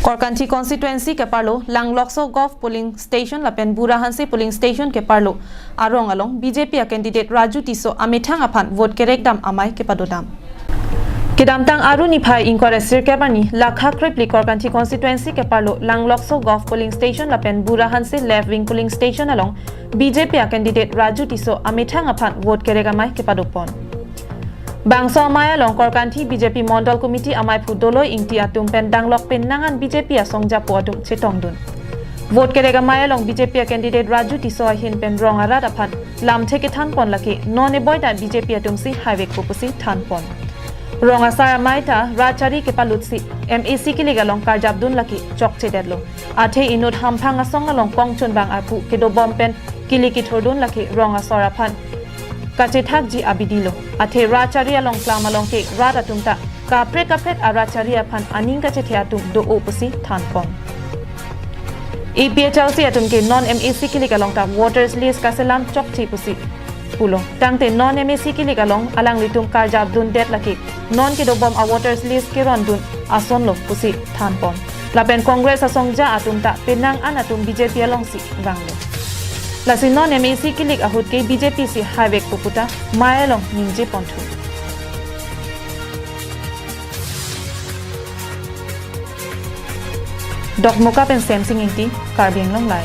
Korkanchi constituency ke parlo Langlokso Golf polling station lapen Burahansi polling station ke parlo arong along BJP a candidate Raju Tiso amethang aphan vote kerek dam amai ke padodam Kedam tang aru ni phai inkore sirke bani lakha kripli Korkanchi constituency ke parlo Langlokso Golf polling station lapen Burahansi left wing polling station along BJP a candidate Raju Tiso amethang aphan vote kerek amai ke padopon Bangso amaya long Korkanchi BJP Mondal Committee amai pudoloi ingti atum pen danglok pen nangan BJP a songja po atum chetong dun. Vote kerega amaya long BJP a candidate Raju Tiso hin pen rong arat aphan lam theke than pon laki non eboy ta BJP atum si highway pupusi than pon. Rong asar amai ta rachari ke palutsi MAC ke liga long karjab dun laki chok chededlo. Athe inut hamphang asong along kongchon bang apu kedo bom pen kiliki thordun laki rong asar aphan Kachethak ji abidilo athe racharia long klama long ke rata tumta kapret aracharia phan aning kachethya tum do opusi thanpon EPHLC atum ke non MAC kilika long ta voters list kaselam chokchi pusi pulo tangte non MAC kilika long alang litum karjab dun det laki non ke do bom a voters list ke ron dun ason lo pusi thanpon lapen congress asongja atumta penang anatum BJP along si ranglo Lasi non MAC kilik ahut ke BJP si highway puputa mayalong ningje pontu. Dok muka pen sem sing inti karbiang long lai.